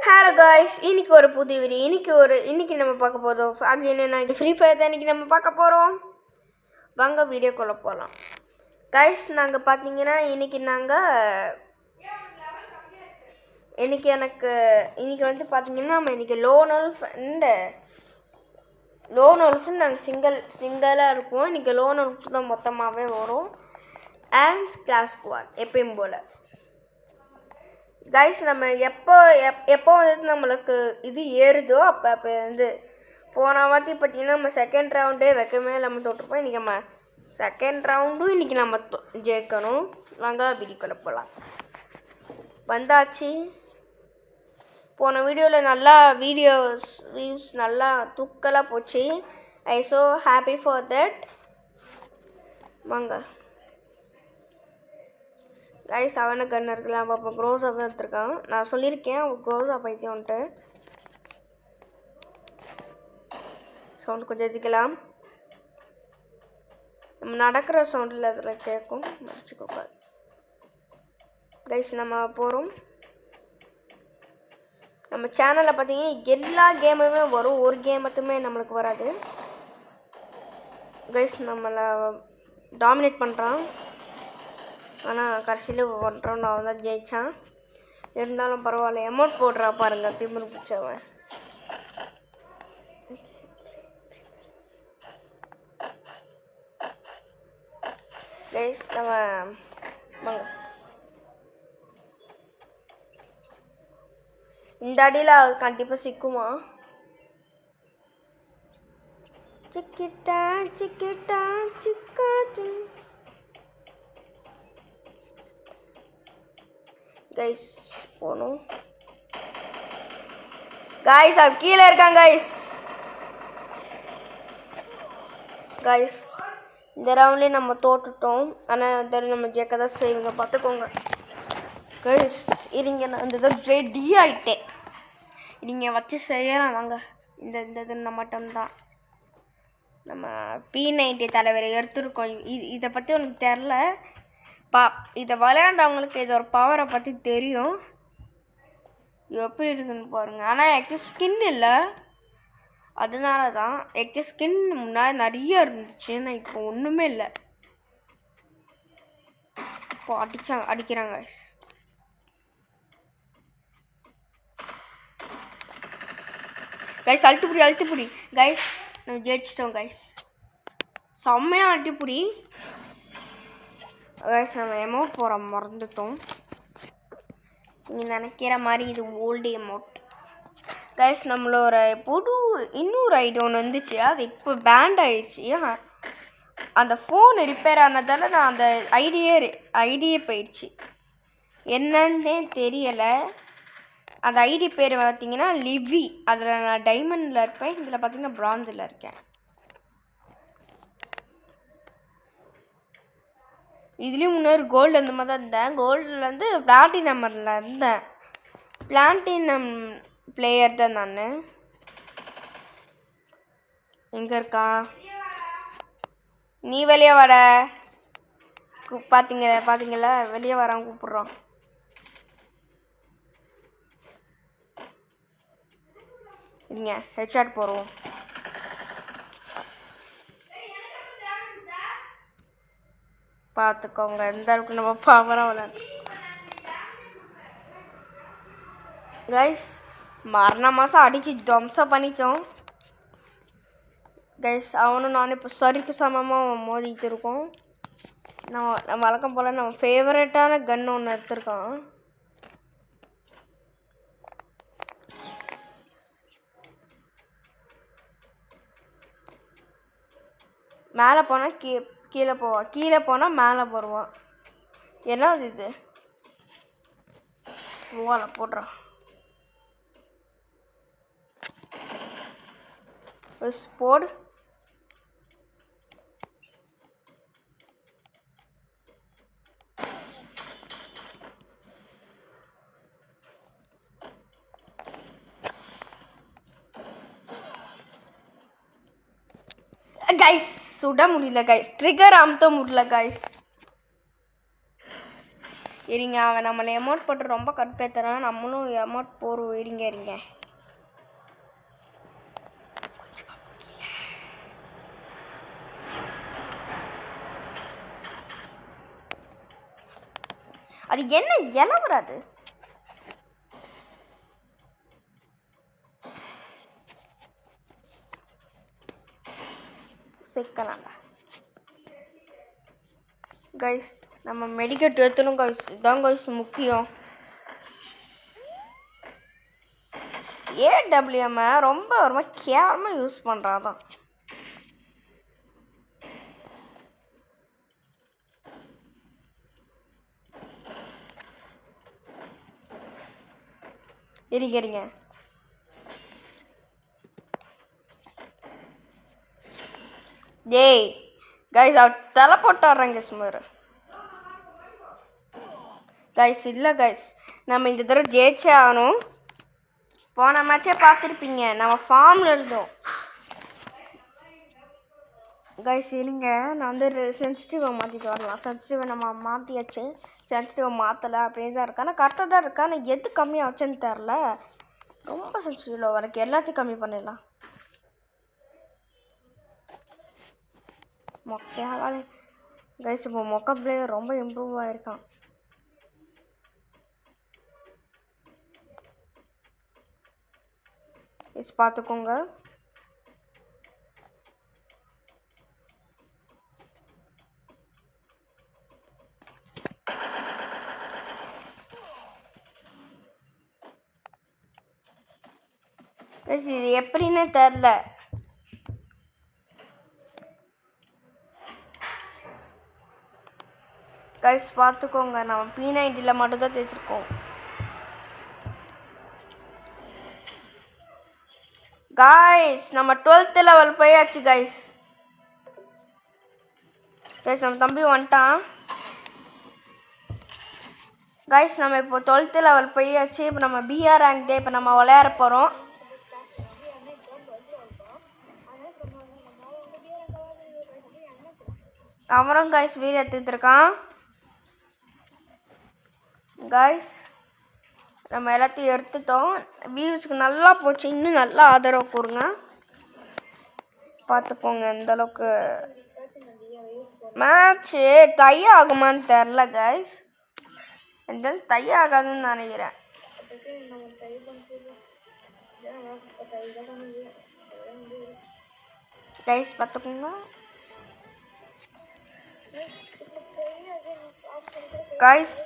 Hello guys, இன்னைக்கு ஒரு புது வீடியோ. இன்னைக்கு நம்ம பார்க்க போகிறோம் அது என்னென்னா ஃப்ரீ ஃபயர் தான் இன்னைக்கு நம்ம பார்க்க போகிறோம். வாங்க வீடியோக்குள்ளே போகலாம். காய்ஸ், நாங்கள் பார்த்தீங்கன்னா இன்னைக்கு வந்து பார்த்தீங்கன்னா நம்ம இன்னைக்கு லோன் ஒல்ஃப் நாங்கள் சிங்கிளாக இருப்போம். இன்னைக்கு லோன் ஒல்ஃப் தான் மொத்தமாகவே வரும். அண்ட் கிளாஸ் ஸ்குவாட் எப்பயும் போல். கைஸ், நம்ம எப்போ வந்துட்டு நம்மளுக்கு இது ஏறுதோ அப்போ வந்து போன வாட்டி பார்த்தீங்கன்னா நம்ம செகண்ட் ரவுண்டே வைக்கவே நம்ம தோற்றுப்போம். இன்றைக்கி நம்ம செகண்ட் ரவுண்டும் இன்றைக்கி நம்ம ஜெயிக்கணும். வாங்க வீடியோக்குள்ள போகலாம். வந்தாச்சு. போன வீடியோவில் நல்லா வியூஸ் நல்லா தூக்கலாக போச்சு. ஐ ஸோ ஹாப்பி ஃபார் தட். வாங்க கைஸ், அவனை கண்ணு இருக்கலாம். அப்போ க்ரோஸாக தான் எடுத்துருக்கான். நான் சொல்லியிருக்கேன் அவன் க்ரோஸாக பைத்தியம்ன்ட்டு. சவுண்டு கொஞ்சம் எதிக்கலாம். நம்ம நடக்கிற சவுண்டில் அதில் கேட்கும், மறைச்சிக்கோங்க கைஸ். நம்ம போகிறோம். நம்ம சேனலில் பார்த்தீங்கன்னா எல்லா கேமுமே வரும், ஒரு கேம் மட்டுமே நம்மளுக்கு வராது கைஸ். நம்மளை டாமினேட் பண்ணுறான். ஆனால் கடைசியில் ஒன்றரை நான் தான் ஜெயித்தான். இருந்தாலும் பரவாயில்ல. அமௌண்ட் போடுறா பாருங்க, திமிரு பிடிச்சவன். கைஸ், நம்ம வாங்க. இந்த அடியில் கண்டிப்பாக சிக்குமா? சிக்கிட்டா சிக்கிட்டா சிக்காச்சு கைஸ். போகணும் கைஸ். அவன் கீழே இருக்கான் கைஸ். இந்த ரவுண்ட்லேயே நம்ம தோற்றுட்டோம். ஆனால் இந்த நம்ம ஜெயிக்க தான் செய்வீங்க, பார்த்துக்கோங்க கைஸ். இருங்க, நான் இந்த இதை ரெடி ஆகிட்டேன். நீங்கள் வச்சு செய்யலாம் வாங்க. இந்த இது மட்டும்தான் நம்ம P90 தலைவரை எடுத்துருக்கோம். இதை பற்றி உனக்கு தெரில. இதை விளையாண்டவங்களுக்கு இதோட பவரை பற்றி தெரியும். எப்படி இருக்குன்னு பாருங்கள். ஆனால் எனக்கு ஸ்கின் இல்லை, அதனால தான். எனக்கு ஸ்கின் முன்னாடி நிறைய இருந்துச்சு, ஆனால் இப்போ ஒன்றுமே இல்லை. இப்போ அடிக்கிறாங்க கைஸ். அழுத்துப்புடி கைஸ். நம்ம ஜெயிச்சிட்டோம் கைஸ். செம்மையாக அழுத்துப்புடி கைஸ். நம்ம அமௌண்ட் போகிற மறந்துட்டோம். நீங்கள் நினைக்கிற மாதிரி இது ஓல்டு அமௌண்ட் கைஸ். நம்மளோட இன்னொரு ஐடி ஒன்று வந்துச்சு, அது இப்போ பேண்ட் ஆகிடுச்சு. அந்த ஃபோன் ரிப்பேர் ஆனதால் நான் அந்த ஐடியே போயிடுச்சு. என்னன்னே தெரியலை. அந்த ஐடி பேர் பார்த்தீங்கன்னா லிவி. அதில் நான் டைமண்டில் இருப்பேன், இதில் பார்த்தீங்கன்னா பிரான்ஸில் இருக்கேன். இதுலேயும் முன்னாடி கோல்டு அந்த மாதிரி தான் இருந்தேன். கோல்டில் வந்து பிளாட்டினமில் இருந்தேன். பிளாட்டினம் பிளேயர் தான் நான். எங்கே இருக்கா? நீ வெளியே வர. பார்த்தீங்களா வெளியே வரான், கூப்பிட்றான். இல்லைங்க, ஹெட்ஷாட் போடுவோம். பார்த்துக்கோங்க எந்த அளவுக்கு நம்ம பவராக விளையாடு கைஸ். மரண மாதம் அடித்து துவம்சம் பண்ணிட்டோம் கைஸ். அவனும் நானும் இப்போ சரிக்கு சமமாக மோதிட்டு இருக்கோம். நம்ம வழக்கம் போல் நம்ம ஃபேவரட்டான கன் ஒன்று எடுத்துருக்கோம். மேலே போனால் கீழே போவான், கீழே போனால் மேலே போடுவான். என்ன அது? இது வாழை போடுறான். போடு. கைஸ், சுட முடியல கைஸ். ட்ரிகர் அமுத்த முடியல கைஸ். இருங்க, அவன் நம்மளை அமௌண்ட் போட்டு ரொம்ப கடுப்பேற்றுறான். நம்மளும் அமௌண்ட் போடுவோம். இருங்க. அது என்ன இலை வராது? சிக்கலாம்டா கைஸ். நம்ம மெடிக்கெட் ஏற்றணும் கைஸ். இதான் கைஸ் முக்கியம். ஏடபிள்யூஎம் ரொம்ப ரொம்ப கேவலமாக யூஸ் பண்ணுறாதான். இருங்க டேய் கைஸ், அவர் தலை போட்டு வர்றாங்க சுமார். கைஸ் இல்லை கைஸ், நம்ம இந்த தடவை ஜெயிச்சே ஆகணும். போன மேட்சே பார்த்துருப்பீங்க, நம்ம ஃபார்மில் இருந்தோம் கைஸ். இருங்க, நான் வந்து சென்சிட்டிவை மாற்றிட்டு வரலாம். சென்சிட்டிவை நம்ம மாற்றியாச்சு. சென்சிட்டிவை மாற்றலை அப்படியே தான் இருக்கா. ஆனால் கரெக்டாக தான் இருக்கா. ஆனால் எது கம்மியாக வச்சுன்னு தெரில. ரொம்ப சென்சிட்டிவில் வரைக்கும் எல்லாத்தையும் கம்மி பண்ணிடலாம். மொக்கையாக கைஸ், இப்போ மொக்க பிளேயர் ரொம்ப இம்ப்ரூவ் ஆகிருக்கான். பார்த்துக்கோங்க. இது எப்படின்னு தெரில. கைஸ் பார்த்துக்கோங்க, நம்ம P90 மட்டும் தான் தேய்ச்சிருக்கோம். கைஸ் நம்ம 12th லெவல் போயாச்சு கைஸ். நம்ம தம்பி வந்துட்டான் கைஸ். நம்ம இப்போ 12th லெவல் போயாச்சு. இப்போ நம்ம BR ரேங்க் இப்போ நம்ம விளையாட போகிறோம். அவரும் கைஸ் வீடு எடுத்துக்கிட்டு கைஸ். நம்ம எல்லாத்தையும் எடுத்துட்டோம். வியூஸ்க்கு நல்லா போச்சு. இன்னும் நல்லா ஆதரவு கொடுங்க. பார்த்துக்கோங்க எந்தளவுக்கு மேட்ச்சு டை ஆகுமான்னு தெரில கைஸ். எந்த டை ஆகாதுன்னு நினைக்கிறேன். கைஸ் பார்த்துக்கோங்க கைஸ்.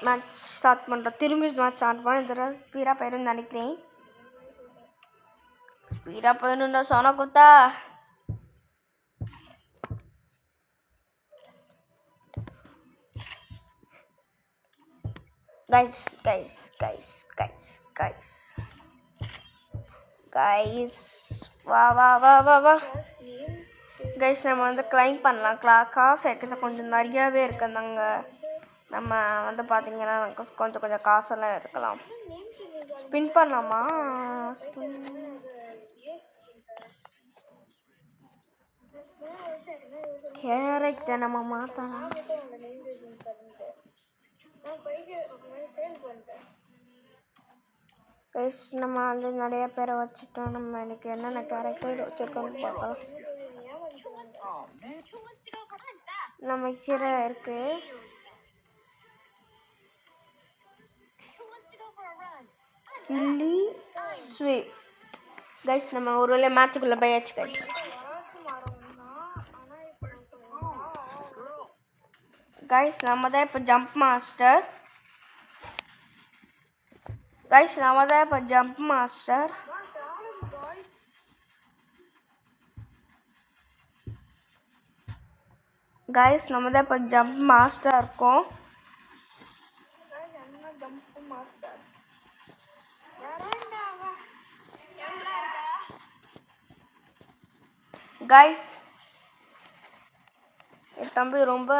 மேட்ச் ஸ்டார்ட் பண்ணுறோம். திரும்பி மேட்ச் ஸ்டார்ட் பண்ண இந்த தடவை ஸ்பீடாக போயிடும்னு நினைக்கிறேன். ஸ்பீடாக போயிடணும்டா சொன்ன குத்தா. Guys guys guys guys guys guys வா வா வா வா வா கைஸ். நம்ம வந்து கிளைம் பண்ணலாம். காசு இருக்கிறது கொஞ்சம் நிறையாவே இருக்குதாங்க. நம்ம வந்து பார்த்தீங்கன்னா கொஞ்சம் காசெல்லாம் எடுத்துக்கலாம். ஸ்பின் பண்ணலாமா? கேரக்டர் நம்ம மாற்றலாம். கைஸ் நம்ம வந்து நிறைய பேரை வச்சுட்டோம். நம்ம எனக்கு என்னென்ன கேரக்டர் வச்சுருக்கோன்னு பார்க்கலாம். நம்ம கீரை இருக்கு. கில்லி ஸ்விஃப்ட் கைஸ். நம்ம ஒரு வேளை மேட்சுக்குள்ளே போயாச்சு கைஸ். கைஸ் நம்ம தான் இப்போ ஜம்ப் மாஸ்டர். கைஸ் நம்ம தான் இப்போ ஜம்ப் மாஸ்டர். கைஸ் நம்ம தான் இப்போ ஜம்ப் மாஸ்டர் இருக்கோம். கைஸ் என் தம்பி ரொம்ப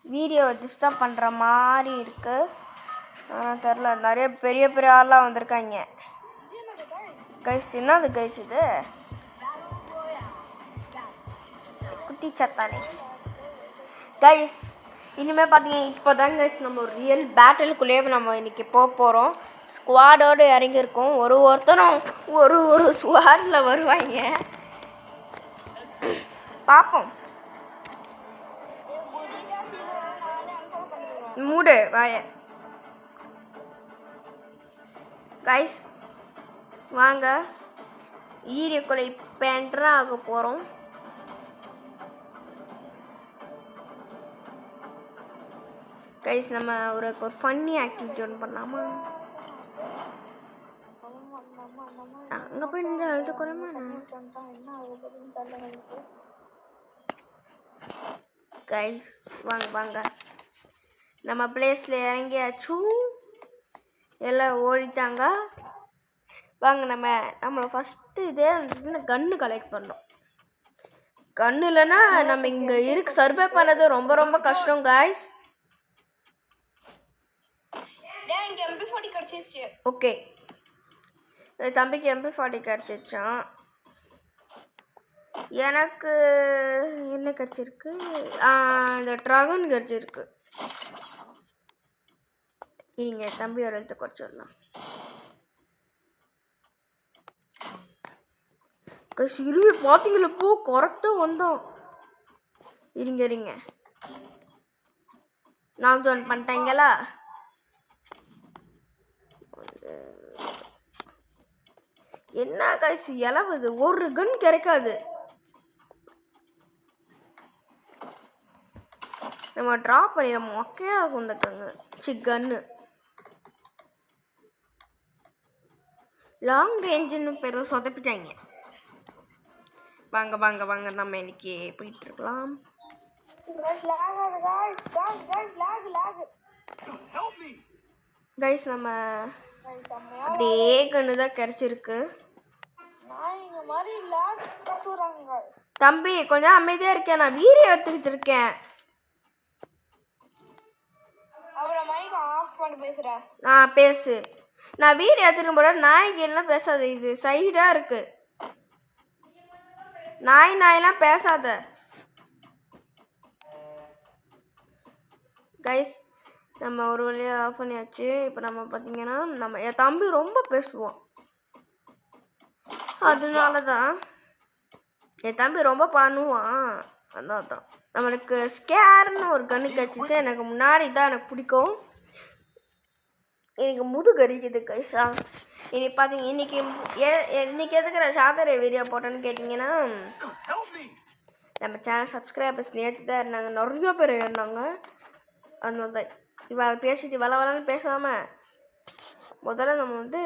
வீடியோ டிஸ்டர்ப் பண்ணுற மாதிரி இருக்குது. ஆனால் தெரில, நிறைய பெரிய பெரிய ஆள்லாம் வந்திருக்காங்க கைஸ். என்னது கைஸ் இது? குட்டி சத்தானே கைஸ். இனிமேல் பார்த்தீங்க இப்போ தாங்க நம்ம ஒரு ரியல் பேட்டிலுக்குள்ளேயே நம்ம இன்றைக்கி போக போகிறோம். ஸ்குவாடோடு இறங்கியிருக்கோம். ஒருத்தரும் ஒரு ஸ்குவாடில் வருவாங்க. பார்ப்போம். மூடு வாய கைஸ். வாங்க ஈரியக்குள்ளே இப்போ என்ட்ரு ஆக போகிறோம். கைஸ் நம்ம ஒரு ஃபன்னி ஆக்டிவிட்டி ஒன்று பண்ணலாமா? அங்கே போய் இந்த அழுத்த குறைமா கைஸ். வாங்க நம்ம பிளேஸில் இறங்கியாச்சும். எல்லாம் ஓடிட்டாங்க. வாங்க நம்மளை ஃபஸ்ட்டு இதே வந்துச்சுன்னா கன்று கலெக்ட் பண்ணோம். கன்று இல்லைன்னா நம்ம இங்கே சர்வே பண்ணது ரொம்ப கஷ்டம் கைஸ். ஓகே, தம்பிக்கு MP40 கிடச்சிருச்சான். எனக்கு என்ன கிடச்சிருக்கு? இந்த ட்ராகன் கிடச்சிருக்கு. இங்க தம்பியோட எழுத்து குறைச்சிடலாம். இருவி பார்த்தீங்களா? போ கரெக்டாக வந்தோம். இருங்க நான் ஜாயின் பண்ணிட்டேங்களா? என்ன காசு இலவுது? ஒரு கன் கிடைக்காது. நம்ம ட்ராப் பண்ணி நம்ம மொக்கையாக இருக்கும் இந்த கன்னு. லாங் ரேஞ்சுன்னு பேரும் சொதப்பிட்டாங்க. வாங்க நம்ம இன்னைக்கு போயிட்டு இருக்கலாம். கைஸ் நம்ம அதே கன்று தான் கிடைச்சிருக்கு. தம்பி கொஞ்சம் அமைதியா இருக்கேன். நான் வீடியோ எடுத்துக்கிட்டு இருக்கேன். பேசு. நான் வீடியோ எடுத்துட்டு போட நாய்க்கு எல்லாம் பேசாத. இது சைடா இருக்கு. நாயெல்லாம் பேசாத கைஸ். நம்ம ஒரு வழியாக ஆஃப் பண்ணியாச்சு. இப்போ நம்ம பார்த்தீங்கன்னா நம்ம என் தம்பி ரொம்ப பேசுவான். அதனால தான் என் தம்பி ரொம்ப பண்ணுவான். அதான் தான் நம்மளுக்கு ஸ்கேர்னு ஒரு கண்ணு கிடச்சிட்டு எனக்கு முன்னாடி தான் எனக்கு பிடிக்கும். எனக்கு முதுகரிக்குது கைஸா. இன்னைக்கு பார்த்தீங்க இன்னைக்கு எதுக்கு நான் சாதரை வீடியோ போட்டேன்னு கேட்டிங்கன்னா, நம்ம சேனல் சப்ஸ்கிரைபர்ஸ் நேற்று தான் இருந்தாங்க. நிறைய பேர் இருந்தாங்க. அதனால தான் பேசிட்டு வளன்னு பேசாம முதல்ல நம்ம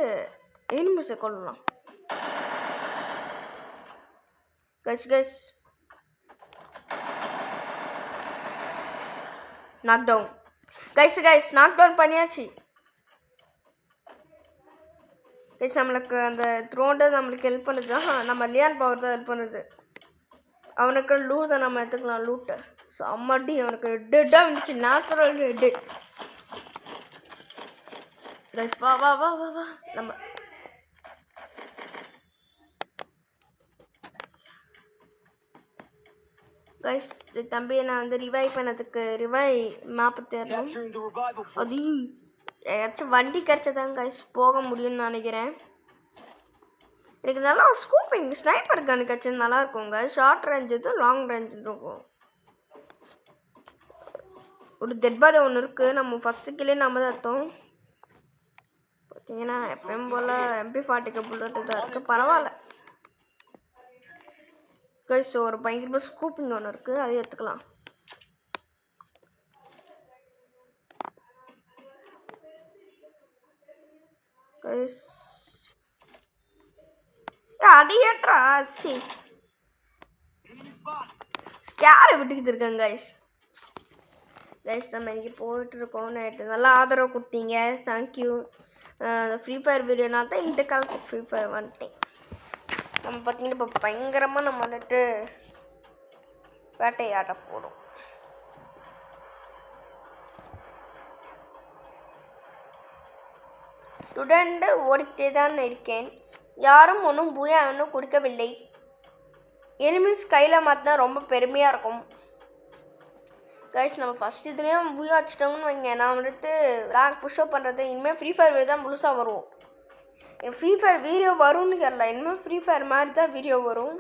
எனிமிஸை கொள்ளலாம். Guys knock down. Guys knock down பண்ணியாச்சு. கைஸ் நம்மளுக்கு அந்த த்ரோண்டை நம்மளுக்கு ஹெல்ப் பண்ணுது. நம்ம லியான் பவர் தான் ஹெல்ப் பண்ணுது. அவனுக்கு லூட்டை நம்ம எடுத்துக்கலாம். லூட்டை செம்மடி. அவனுக்கு ஹெட்டாக வந்துச்சு. Natural head. கைஸ் வா நம்ம கைஸ் தம்பியை நான் ரிவைவ் பண்ணதுக்கு மேப் தேடணும். அது ஏதாச்சும் வண்டி கிடச்சதாங்க கைஸ் போக முடியும்னு நினைக்கிறேன். எனக்கு நல்லா ஸ்கூப்பிங் ஸ்னைப்பர் கன் கிடச்சது நல்லா இருக்குங்க. ஷார்ட் ரேஞ்ச் இதுவும் லாங் ரேஞ்ச் இருக்கும். ஒரு டெட் பாடி ஒன்று இருக்குது. நம்ம ஃபஸ்ட்டு கிளே நம்ம தான் எடுத்தோம். பார்த்தீங்கன்னா எப்பயும் போல் MP40 புல்லட்டு தான் இருக்குது. பரவாயில்ல கைஸ். ஒரு பயங்கரமாக ஸ்கூப்பிங் ஒன்று இருக்குது. அதை எடுத்துக்கலாம். கைஸ் அடியேற்றா ஸ்கேரை விட்டுக்கிட்டு இருக்கேன் கைஸ். நம்ம இன்றைக்கி போயிட்டுருக்கோம். நைட்டு நல்லா ஆதரவு கொடுத்தீங்க. தேங்க்யூ. அந்த ஃப்ரீ ஃபயர் வீடியோனால தான் இந்த காலத்துக்கு ஃப்ரீ ஃபயர் வந்துட்டேன். நம்ம பார்த்தீங்கன்னா இப்போ பயங்கரமாக நம்ம வேட்டையாட போடும். தொடர்ந்து ஓடித்தே தான் இருக்கேன். யாரும் ஒன்றும் பூயா ஒன்றும் கொடுக்கவில்லை. எனிமிஸ் கையில் மாற்றினா ரொம்ப பெருமையாக இருக்கும். கைஸ் நம்ம ஃபஸ்ட் இதுலேயும் புயா வச்சுட்டோம்னு வைங்க. நான் வந்துட்டு ரேங்க் புஷ்அப் பண்ணுறது இனிமேல் ஃப்ரீ ஃபயர் வீடியோ தான் முழுசாக வரும். என் ஃப்ரீ ஃபயர் வீடியோ வரும்னு தெரியல, இனிமேல் ஃப்ரீ ஃபயர் மாதிரி தான் வீடியோ வரும்.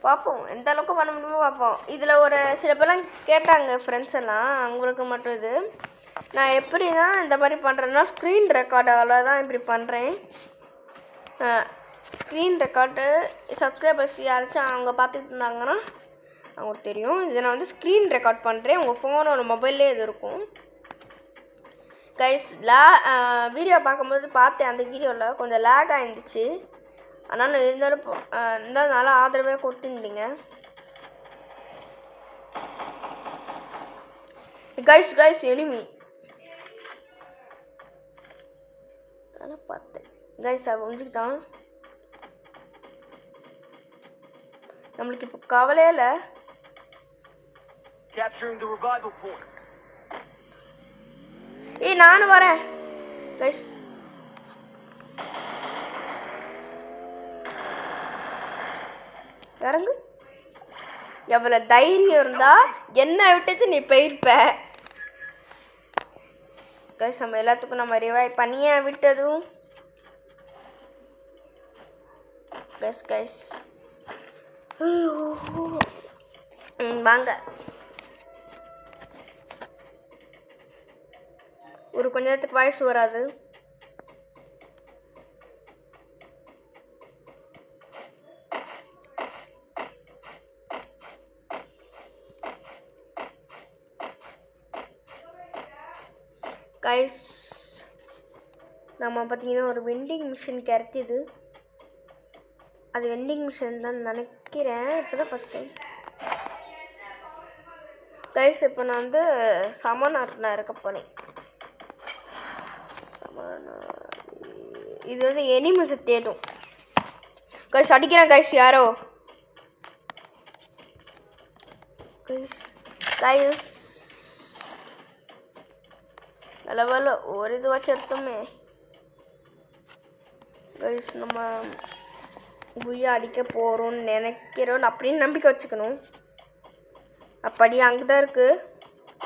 பார்ப்போம் எந்த அளவுக்கு பண்ண முடியுமோ பார்ப்போம். இதில் ஒரு சில பேர்லாம் கேட்டாங்க ஃப்ரெண்ட்ஸ் எல்லாம், அவங்களுக்கு மட்டும் இது நான் எப்படி தான் இந்த மாதிரி பண்ணுறேன்னா ஸ்க்ரீன் ரெக்கார்டால் தான் இப்படி பண்ணுறேன். ஸ்க்ரீன் ரெக்கார்டு சப்ஸ்கிரைபர்ஸ் யாராச்சும் அவங்க பார்த்துட்டு இருந்தாங்கன்னா அவங்களுக்கு தெரியும். இதை நான் வந்து ஸ்க்ரீன் ரெக்கார்ட் பண்ணுறேன். உங்கள் ஃபோனோட மொபைல்லே இது இருக்கும். கைஸ் வீடியோ பார்க்கும்போது பார்த்தேன், அந்த வீடியோவில் கொஞ்சம் லேக் ஆகிருந்துச்சு. ஆனால் இருந்தாலும் நல்லா ஆதரவே கொடுத்துருந்தீங்க. கைஸ் எனிமி தானே பார்த்தேன். கைஸ் அவன் புரிஞ்சுக்கிட்டான். நம்மளுக்கு இப்போ கவலையே இல்லை. நானும் வரேன் கைஸ். இறங்கு. எவ்வளோ தைரியம் இருந்தா என்ன விட்டுட்டு நீ போயிருப்ப. கைஸ் நம்ம எல்லாத்துக்கும் நம்ம ரிவைவ் பண்ணியே விட்டதும் கைஸ் வாங்க. ஒரு கொஞ்ச நேரத்துக்கு வாய்ஸ் வராது. கைஸ் நம்ம பார்த்தீங்கன்னா ஒரு வெண்டிங் மிஷின் கிடைக்கிது. அது வெண்டிங் மிஷின் தான் நினைக்கிறேன். இப்போ தான் ஃபஸ்ட் டைம் கைஸ். இப்போ நான் வந்து சமனாரில் இருக்க போனேன். இது வந்து எனிமஸை தேடும். கைஸ் அடிக்கிறேன் கைஸ். யாரோ கைஸ் நல்ல ஒரு இது வச்சு எடுத்தோமே கைஸ். நம்ம புயா அடிக்க போகிறோம்னு நினைக்கிறோம் அப்படின்னு நம்பிக்கை வச்சுக்கணும். அப்படி அங்கே தான் இருக்குது.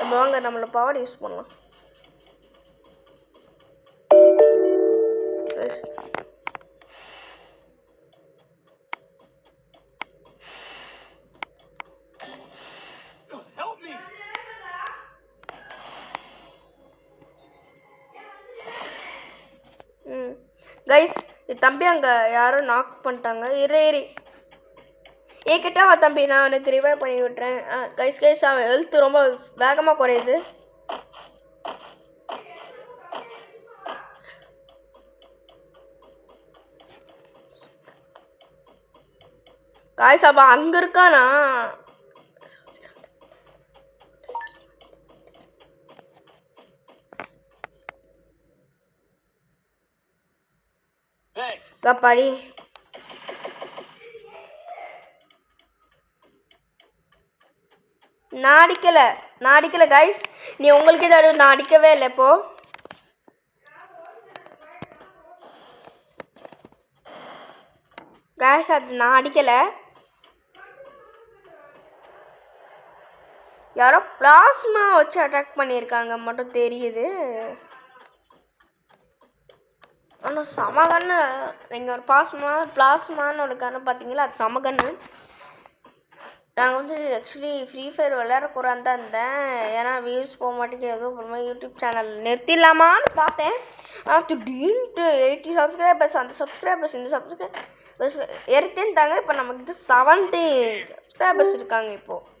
நம்ம வாங்க நம்மளை பவர் யூஸ் பண்ணலாம். கைஸ் தம்பி அங்கே யாரோ நாக் பண்ணிட்டாங்க. இரு கிட்ட வா தம்பி, நான் அவனுக்கு ரிவைவ் பண்ணி விட்டுறேன். கைஸ் அவன் ஹெல்த் ரொம்ப வேகமாக குறையுது. கைஸ் அவன் அங்கே இருக்கானா? கப்பாடி நான் அடிக்கல கைஸ். நீ உங்களுக்கு ஏதாவது நான் அடிக்கவே இல்லை. இப்போ கைஸ் அது நான் அடிக்கல. யாரோ பிளாஸ்மா வச்சு அட்டாக் பண்ணியிருக்காங்க மட்டும் தெரியுது. ஆனால் சமகன்னு நீங்கள் ஒரு பிளாஸ்மான்னு ஒரு கன்று பார்த்தீங்களா, அது சமகன்னு. நாங்கள் வந்து ஆக்சுவலி ஃப்ரீ ஃபயர் விளையாடக்கூடாது தான் இருந்தேன். ஏன்னா வியூஸ் போக மாட்டேங்குது. ஏதோ அப்புறமா யூடியூப் சேனல் நிறுத்திடலாமான்னு பார்த்தேன். ஆனால் திடீர்னு 80 சப்ஸ்கிரைபர்ஸ், அந்த சப்ஸ்கிரைபர்ஸ் இந்த சப்ஸ்கிரைபர்ஸ் எடுத்துட்டாங்க. இப்போ நமக்கு 70 சப்ஸ்கிரைபர்ஸ் இருக்காங்க. இப்போது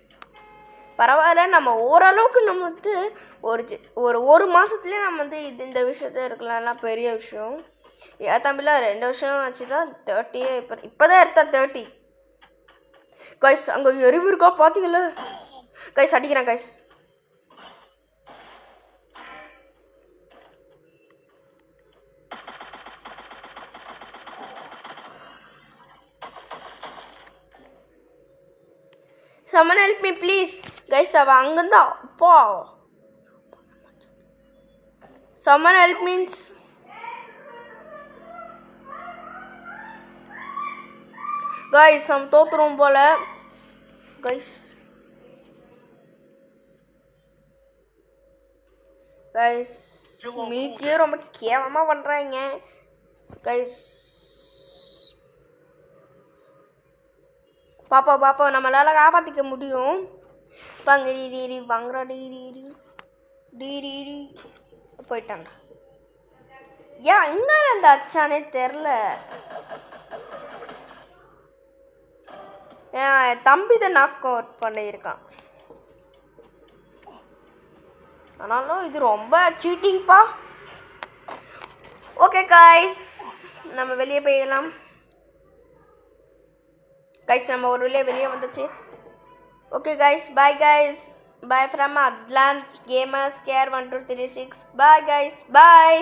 பரவாயில்ல. நம்ம ஓரளவுக்கு நம்ம வந்து ஒரு மாதத்துலேயே நம்ம வந்து இந்த விஷயத்த இருக்கலாம்லாம் பெரிய விஷயம். ஏன் தம்பிலாம் 2 வருஷம் ஆச்சு தான் 30. இப்போ தான் எடுத்தா 30. கைஸ் அங்கே எரிவு இருக்கா பார்த்தீங்களா? கைஸ் அடிக்கிறேன் guys. someone help me please. Guys அவன் அங்கேருந்தா அப்பா. someone help means கைஸ் நம்ம தோத்துருவோம் போல. கைஸ் கைஸ் மீக்கே ரொம்ப கேவலமாக பண்ணுறாங்க கைஸ். பாப்பா நம்மளால் காப்பாற்றிக்க முடியும். வாங்க டீரி வாங்குறா டீரி போயிட்டான்டா. ஏன் எங்கே அந்த அச்சானே தெரில. என் தம்பி தான் நாக் அவுட் பண்ணியிருக்கான். ஆனாலும் இது ரொம்ப சீட்டிங்ப்பா. ஓகே காய்ஸ், நம்ம வெளியே போயிடலாம். கைஸ் நம்ம ஒரு வெளியே வந்துச்சு. Okay guys, bye guys, bye from Ajlan's gamers care 1236. Bye guys, bye.